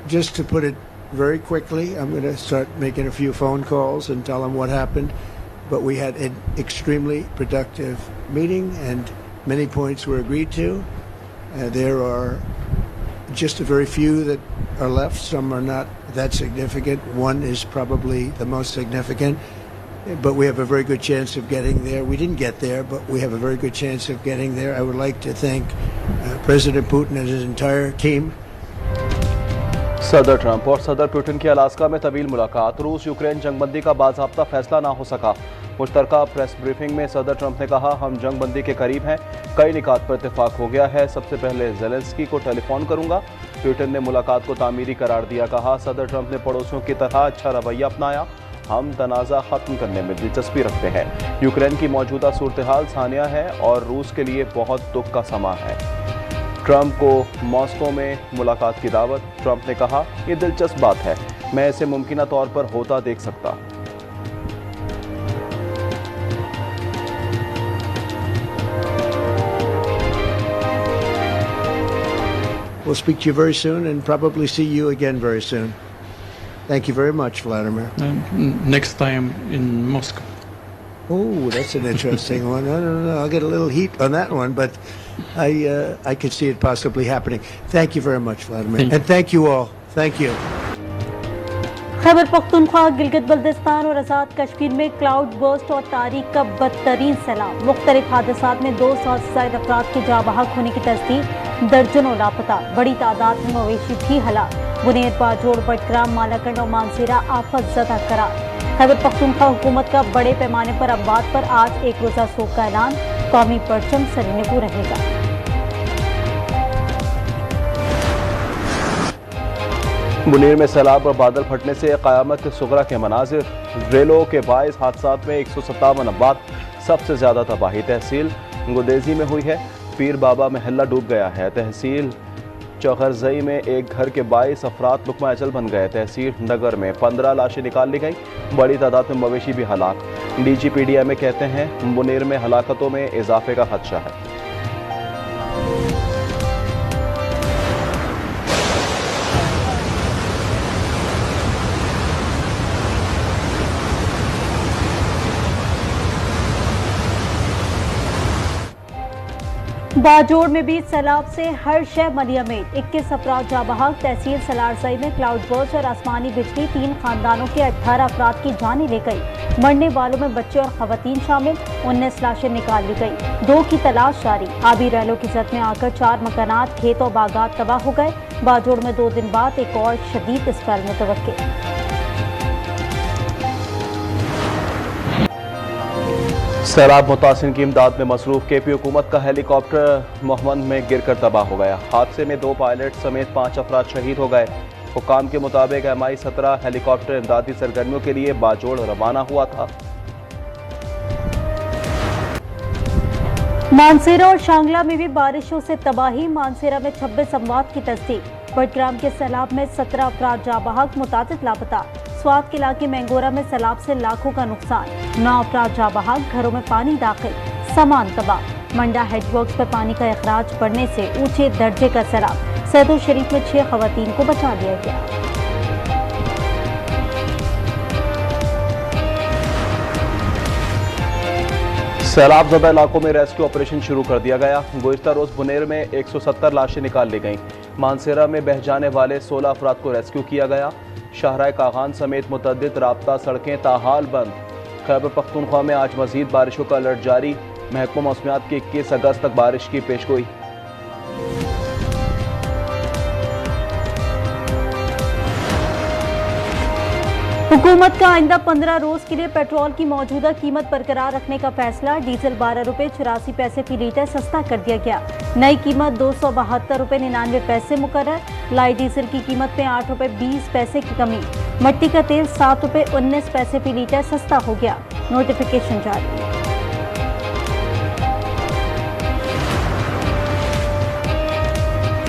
just to put it very quickly, I'm going to start making a few phone calls and tell them what happened. But we had an extremely productive meeting and many points were agreed to. There are just a very few that are left. Some are not that significant. One is probably the most significant. But we have a very good chance of getting there. We didn't get there, but we have a very good chance of getting there. I would like to thank President Putin and his entire team. सदर Trump और सदर Putin की Alaska में तवील मुलाकात। रूस Ukraine जंगबंदी का बाज़ाब्ता फैसला ना हो सका। मुश्तरका प्रेस ब्रीफिंग में सदर ट्रंप ने कहा, हम जंगबंदी के करीब हैं, कई निकात पर इत्तेफाक हो गया है, सबसे पहले ज़ेलेंस्की को टेलीफोन करूंगा। पुतिन ने मुलाकात को तामीरी करार दिया। कहा, सदर ट्रंप ने पड़ोसियों की तरह अच्छा रवैया अपनाया, हम तनाज़ा ख़त्म करने में दिलचस्पी रखते हैं। यूक्रेन की मौजूदा सूरत हाल सानिया है और रूस के लिए बहुत दुख का समा है। ट्रंप को मॉस्को में मुलाकात की दावत। ट्रंप ने कहा, यह दिलचस्प बात है, मैं इसे मुमकिन तौर पर होता देख सकता। We'll speak to you very soon and probably see you again very soon. Thank you very much, Vladimir. Next time in Moscow. Oh, that's an interesting one. I don't know. I'll get a little heat on that one, but I could see it possibly happening. Thank you very much, Vladimir. And thank you all. Thank you. Khyber Pakhtunkhwa, Gilgit Baltistan और आज़ाद कश्मीर में cloud burst और तारीख का बदतरीन सैलाब। मुख्तलिफ हादसात में 200 से ज़ायद अफराद के जाँ बहक होने की तस्दीक, दर्जनों लापता, बड़ी तादाद में मवेशी भी हलाक। बुनेर, बाजोड़, बटग्राम, मालाकंड और मानसेरा आफत ज़दा करार। खैबर पख्तूनख्वा हुकूमत का बड़े पैमाने पर अफवाद पर आज एक रोज़ा सोग का ऐलान। कौमी परचम सरीनगू रहेगा। मुनीर में सैलाब और बादल फटने से क़यामत सुगरा के मनाजिर। रेलों के बाइस हादसात में 157 अफराद, सबसे ज़्यादा तबाही तहसील गुदेजी में हुई है। पीर बाबा महल्ला डूब गया है। तहसील चौहरजई में एक घर के 22 अफराद लुकमा अजल बन गए। तहसील नगर में 15 लाशें निकाल ली गई, बड़ी तादाद में मवेशी भी हलाक। DGPDMA कहते हैं, मुनीर में हलाकतों में इजाफे का खदशा है। बाजोड़ में भी सैलाब से हर शय मलियामेट, 21 अफराद जाँ बहक। तहसील सलारसई में क्लाउड बर्स्ट और आसमानी बिजली, 3 खानदानों के 18 अफराद की जानें ले गई। मरने वालों में बच्चे और खवातीन शामिल। 19 लाशें निकाल ली गई, 2 की तलाश जारी। आबी रैलों की जद में आकर 4 मकानात, खेत और बागात तबाह हो गए। बाजोड़ में 2 दिन बाद एक और शदीद स्पेल मुतवक्किल। सैलाब मुतासिर की इमदाद में मसरूफ। KP हुकूमत का हेलीकॉप्टर मोहम्मद में गिरकर तबाह हो गया। हादसे में 2 पायलट समेत 5 अफराद शहीद हो गए। हुकाम के मुताबिक MI-17 हेलीकॉप्टर इमदादी सरगर्मियों के लिए बाजोड़ रवाना हुआ था। मानसेरा और शांगला में भी बारिशों से तबाही। मानसेरा में 26 अमवात की तस्दीक। बटग्राम के सैलाब में 17 अफराद जाँ बहक, मुतादिद लापता। स्वात के इलाके मैंगोरा में सैलाब से लाखों का नुकसान। 9 अफराद जाँ बहक, घरों में पानी दाखिल, सामान तबाह। मंडा हेडवर्क्स पर पानी का अखराज बढ़ने से ऊंचे दर्जे का सैलाब। सैदुल शरीफ में 6 खवातीन को बचा लिया गया। सैलाब ज़दा इलाकों में रेस्क्यू ऑपरेशन शुरू कर दिया गया। गुज़िश्ता रोज़ बुनेर में 170 लाशें निकाल ली गईं। मानसेरा में बह जाने वाले 16 अफराद को रेस्क्यू किया गया। शाहराए कागान समेत मुतअद्दिद राब्ता सड़कें ताहाल बंद। खैबर पख्तूनख्वा में आज मजीद बारिशों का अलर्ट जारी। महकमा मौसमियात की 21 अगस्त तक बारिश की पेशगोई। हुकूमत का आइंदा 15 रोज के लिए पेट्रोल की मौजूदा कीमत बरकरार रखने का फैसला। डीजल 12 रुपए 84 पैसे फी लीटर सस्ता कर दिया गया। नई कीमत 272 रुपए 99 पैसे मुकर्रर। लाइट डीजल की कीमत में 8 रुपए 20 पैसे की कमी। मट्टी का तेल 7 रुपए 19 पैसे फी लीटर सस्ता हो गया। नोटिफिकेशन जारी।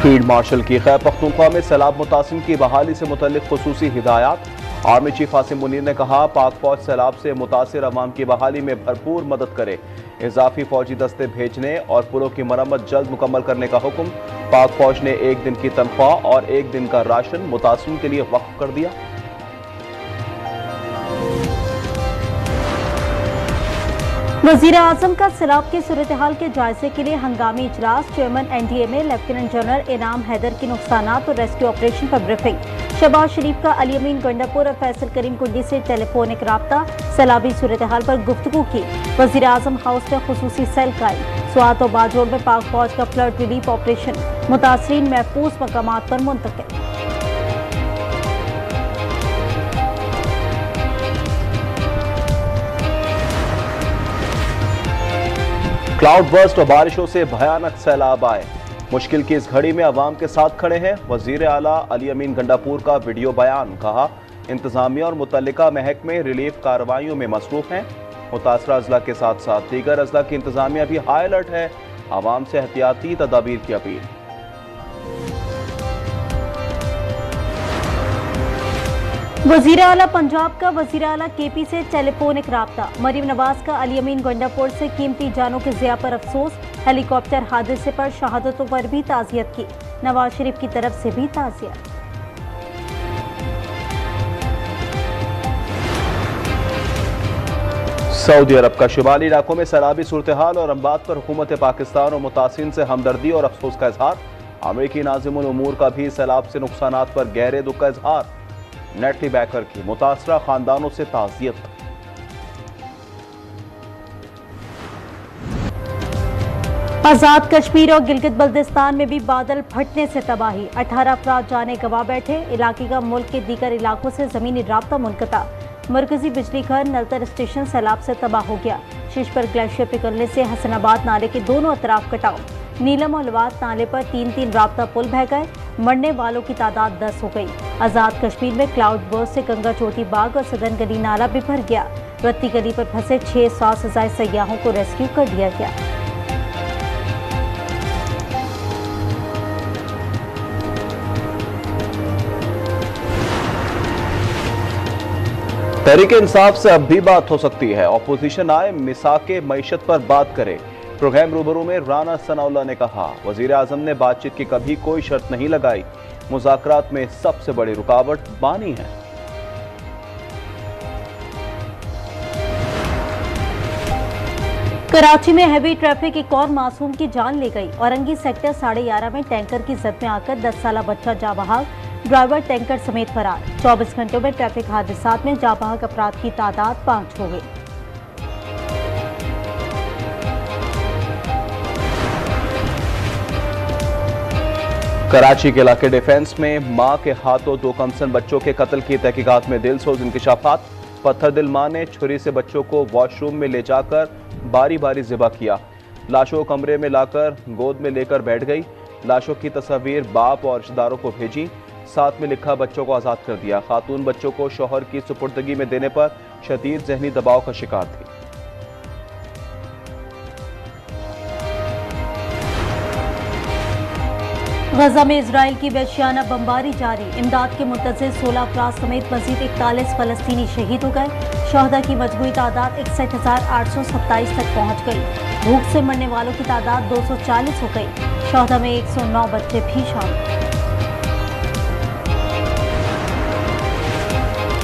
फील्ड मार्शल की खैबर पख्तूनख्वा में सैलाब मुतासिर की बहाली से मुतल्लिक खुसूसी हिदायत। आर्मी चीफ आसिम मुनीर ने कहा, पाक फौज सैलाब से मुतासिर अवाम की बहाली में भरपूर मदद करे। इजाफी फौजी दस्ते भेजने और पुलों की मरम्मत जल्द मुकम्मल करने का हुक्म। पाक फौज ने 1 दिन की तनख्वाह और 1 दिन का राशन मुतासिन के लिए वक्फ कर दिया। वजीर आजम का सैलाब की सूरत हाल के जायजे के लिए हंगामी इजलास। चेयरमैन एनडीए में लेफ्टिनेंट जनरल इनाम हैदर की नुकसानात और रेस्क्यू ऑपरेशन पर ब्रीफिंग। शहबाज शरीफ का अली अमीन गंडापुर और फैसल करीम कुंडी से टेलीफोनिक राब्ता, सैलाबी सूरत हाल पर गुफ्तगू की। वजीर आजम हाउस में खुसूसी सेल कायम। स्वात और बाजोड़ में पाक फौज का फ्लड रिलीफ ऑपरेशन, मुतासरीन महफूज मकामात पर मुंतकिल। क्लाउड बर्स्ट और बारिशों से भयानक सैलाब आए। मुश्किल की इस घड़ी में अवाम के साथ खड़े हैं वजीर आला अली अमीन गंडापुर का वीडियो बयान। कहा, इंतजामिया और मुतल्लिका महकमे रिलीफ कार्रवाइयों में मसरूफ हैं। मुतासरा अजला के साथ साथ दीगर अजला की इंतजामिया भी हाई अलर्ट है। अवाम से एहतियाती तदाबीर की अपील। वजीर आला पंजाब का वजीर आला केपी से टेलीफोनिक राब्ता। मरीम नवाज का अली अमीन गंडापुर से कीमती जानों के ज़िया पर अफसोस। हेलीकॉप्टर हादसे पर शहादतों पर भी ताज़ियत की। नवाज शरीफ की तरफ से भी ताज़ियत। सऊदी अरब का शुमाली इलाकों में सैलाबी सूरत हाल और अम्बात पर हुकूमत पाकिस्तान और मुतासिन से हमदर्दी और अफसोस का इजहार। अमरीकी नाज़िमुल उमूर का भी सैलाब से नुकसानात पर गहरे दुख का इजहार। नेटली बैकर की मुतासरा खानदानों से ताज़ियत। आजाद कश्मीर और गिलगित बल्तिस्तान में भी बादल फटने से तबाही। 18 अफराद जाने गंवा बैठे। इलाके का मुल्क के दीगर इलाकों से जमीनी राब्ता मुनक़ता। मरकजी बिजली घर नलतर स्टेशन सैलाब से तबाह हो गया। शीश पर ग्लेशियर पिघलने से हसनाबाद नाले के दोनों अतराफ कटाव। नीलम और लवात नाले पर 3-3 राब्ता पुल बह गए। मरने वालों की तादाद 10 हो गई। आजाद कश्मीर में क्लाउड बर्स्ट से गंगा चोटी बाग और सदन गली नाला भी भर गया। रत्ती गली पर फंसे 600 से ज्यादा सयाहों को रेस्क्यू कर दिया गया। तहरीक इंसाफ से अब भी बात हो सकती है। ऑपोजिशन आए, मिसाके मईशत पर बात करे। प्रोग्राम रूबरू में राना सनाउल्लाह ने कहा, वजीर आजम ने बातचीत की कभी कोई शर्त नहीं लगाई। मुज़ाकरात में सबसे बड़ी रुकावट बानी है। कराची में हैवी ट्रैफिक एक और मासूम की जान ले गई। औरंगी सेक्टर 11:30 में टैंकर की जद में आकर 10 साला बच्चा जाबहाक, ड्राइवर टैंकर समेत फरार। 24 घंटों में ट्रैफिक हादसात में जाबहाक अफराद की तादाद 5 हो गई। कराची के इलाके डिफेंस में मां के हाथों 2 कमसन बच्चों के कत्ल की तहकीकात में दिलसोज इंकशाफात। पत्थर दिल मां ने छुरी से बच्चों को वॉशरूम में ले जाकर बारी बारी ज़िबा किया। लाशों को कमरे में लाकर गोद में लेकर बैठ गई। लाशों की तस्वीर बाप और रिश्तेदारों को भेजी। साथ में लिखा, बच्चों को आज़ाद कर दिया। खातून बच्चों को शौहर की सुपुर्दगी में देने पर शदीद जहनी दबाव का शिकार थी। गजा में इजराइल की वहशियाना बमबारी जारी। इमदाद के मुंतज़िर 16 अफराद समेत मजीद 41 फलस्तीनी शहीद हो गए। शहदा की मजमूई तादाद 61,827 तक पहुँच गई। भूख से मरने वालों की तादाद 240 हो गई। शहदा में 109 बच्चे भी शामिल।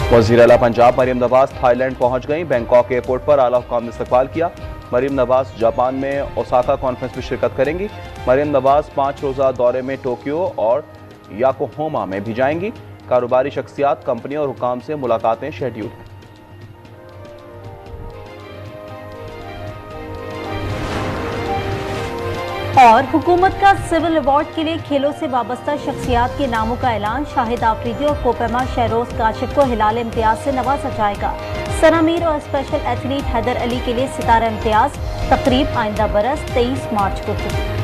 वज़ीर आला पंजाब मरीम नवाज थाईलैंड पहुंच गई। बैंकॉक एयरपोर्ट पर आला हुकाम ने इस्तकबाल किया। मरीम नवाज जापान में ओसाका कॉन्फ्रेंस में शिरकत करेंगी। मरीम नवाज 5 रोज़ा दौरे में टोक्यो और याकोहामा में भी जाएंगी। कारोबारी शख्सियात, कंपनियों और हुकाम से मुलाकातें शेड्यूल हैं। और हुकूमत का सिविल अवार्ड के लिए खेलों से वाबस्ता शख्सियात के नामों का ऐलान। शाहिद आफरीदी और कोपेमा शहरोज काशिफ को हिलाल इम्तियाज से नवाजा जाएगा। सना मीर और स्पेशल एथलीट हैदर अली के लिए सितारा इम्तियाज। तकरीब आइंदा बरस 23 मार्च को होगी।